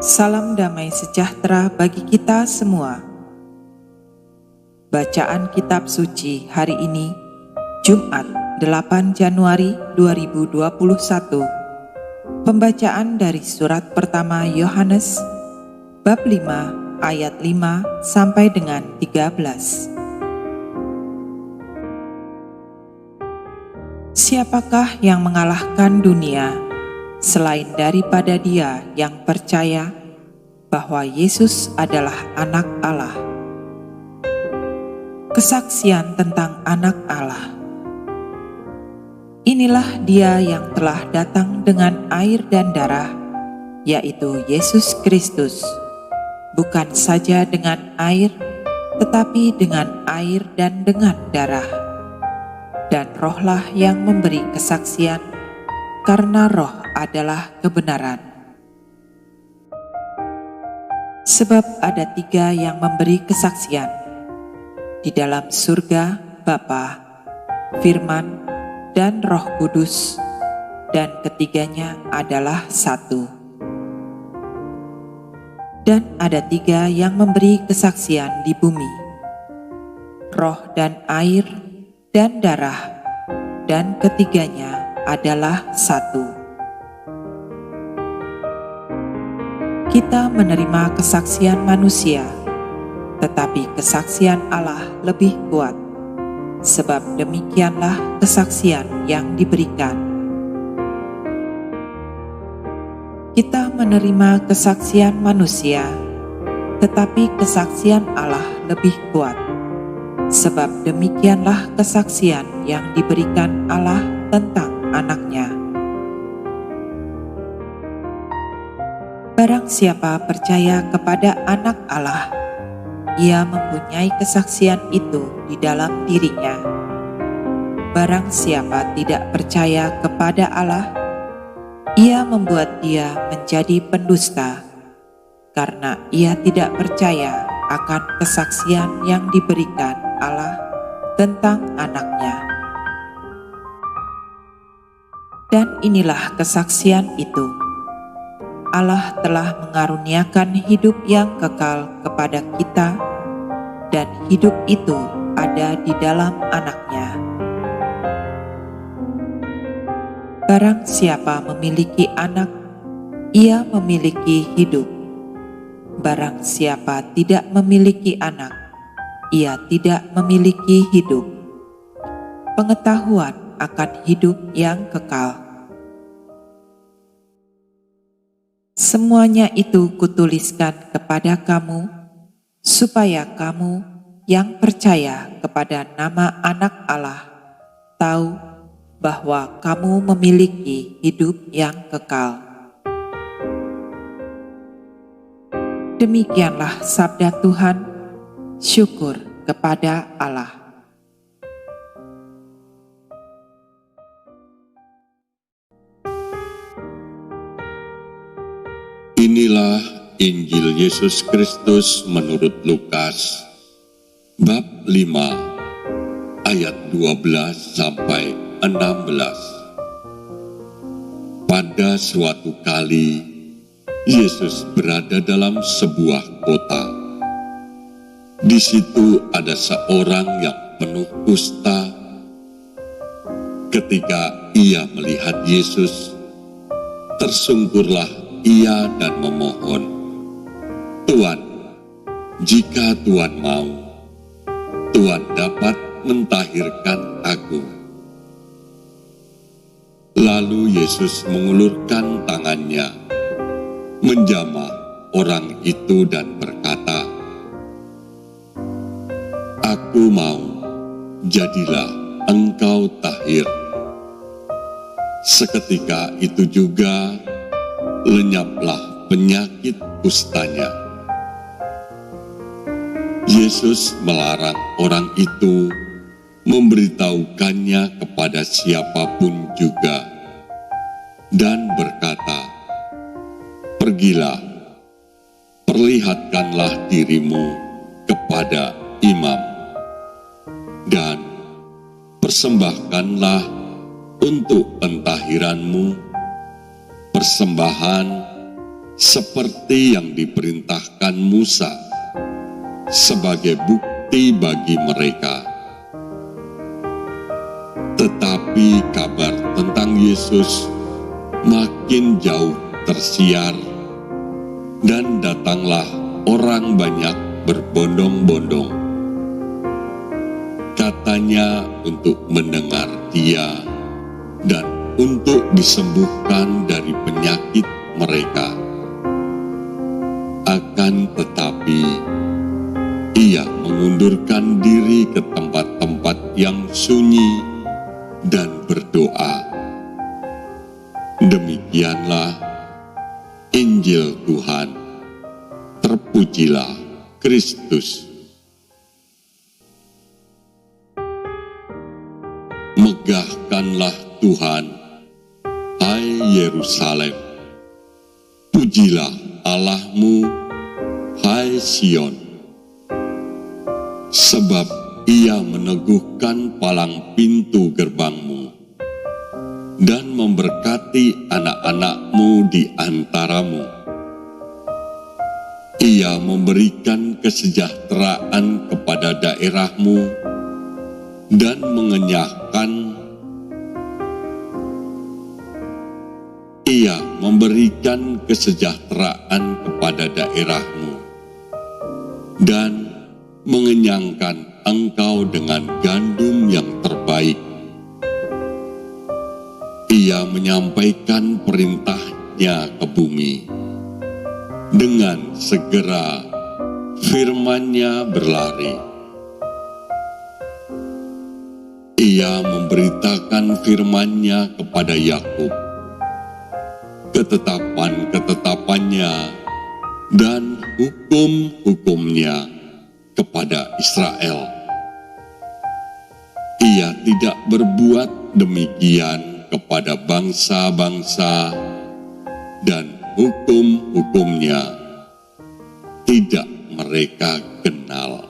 Salam damai sejahtera bagi kita semua. Bacaan Kitab Suci hari ini, Jumat 8 Januari 2021. Pembacaan dari surat pertama Yohanes, bab 5 ayat 5 sampai dengan 13. Siapakah yang mengalahkan dunia selain daripada Dia yang percaya bahwa Yesus adalah Anak Allah? Kesaksian tentang Anak Allah. Inilah Dia yang telah datang dengan air dan darah, yaitu Yesus Kristus, bukan saja dengan air, tetapi dengan air dan dengan darah. Dan Roh-lah yang memberi kesaksian, karena Roh adalah kebenaran. Sebab ada 3 yang memberi kesaksian di dalam surga, Bapa, Firman, dan Roh Kudus, dan ketiganya adalah satu. Dan ada 3 yang memberi kesaksian di bumi, roh dan air dan darah, dan ketiganya adalah satu. Kita menerima kesaksian manusia, tetapi kesaksian Allah lebih kuat, sebab demikianlah kesaksian yang diberikan. Kita menerima kesaksian manusia, tetapi kesaksian Allah lebih kuat, sebab demikianlah kesaksian yang diberikan Allah tentang Anak-Nya. Barang siapa percaya kepada Anak Allah, ia mempunyai kesaksian itu di dalam dirinya. Barang siapa tidak percaya kepada Allah, ia membuat dia menjadi pendusta, karena ia tidak percaya akan kesaksian yang diberikan Allah tentang Anak-Nya. Dan inilah kesaksian itu: Allah telah mengaruniakan hidup yang kekal kepada kita, dan hidup itu ada di dalam Anak-Nya. Barang siapa memiliki Anak, ia memiliki hidup. Barang siapa tidak memiliki Anak, ia tidak memiliki hidup, pengetahuan akan hidup yang kekal. Semuanya itu kutuliskan kepada kamu, supaya kamu yang percaya kepada nama Anak Allah tahu bahwa kamu memiliki hidup yang kekal. Demikianlah sabda Tuhan. Syukur kepada Allah. Inilah Injil Yesus Kristus menurut Lukas, bab 5, ayat 12 sampai 16. Pada suatu kali, Yesus berada dalam sebuah kota. Di situ ada seorang yang penuh kusta. Ketika ia melihat Yesus, tersungkurlah ia dan memohon, "Tuan, jika Tuan mau, Tuan dapat mentahirkan aku." Lalu Yesus mengulurkan tangannya, menjamah orang itu dan berkata, "Aku mau, jadilah engkau tahir." Seketika itu juga lenyaplah penyakit kustanya. Yesus melarang orang itu memberitahukannya kepada siapapun juga, dan berkata, "Pergilah, perlihatkanlah dirimu kepada imam, dan persembahkanlah untuk pentahiranmu persembahan seperti yang diperintahkan Musa, sebagai bukti bagi mereka. Tetapi kabar tentang Yesus makin jauh tersiar, dan datanglah orang banyak berbondong-bondong, katanya untuk mendengar Dia dan untuk disembuhkan dari penyakit mereka. Akan tetapi Ia mengundurkan diri ke tempat-tempat yang sunyi dan berdoa. Demikianlah Injil Tuhan. Terpujilah Kristus. Megahkanlah Tuhan, hai Yerusalem. Pujilah Allahmu, hai Sion. Sebab Ia meneguhkan palang pintu gerbangmu dan memberkati anak-anakmu di antaramu. Ia memberikan kesejahteraan kepada daerahmu dan mengenyahkan. Ia memberikan kesejahteraan kepada daerahmu dan mengenyangkan engkau dengan gandum yang terbaik. Ia menyampaikan perintahnya ke bumi. Dengan segera firman-Nya berlari. Ia memberitakan firman-Nya kepada Yakub, ketetapan-ketetapannya dan hukum-hukumnya kepada Israel. Ia tidak berbuat demikian kepada bangsa-bangsa, dan hukum-hukumnya tidak mereka kenal.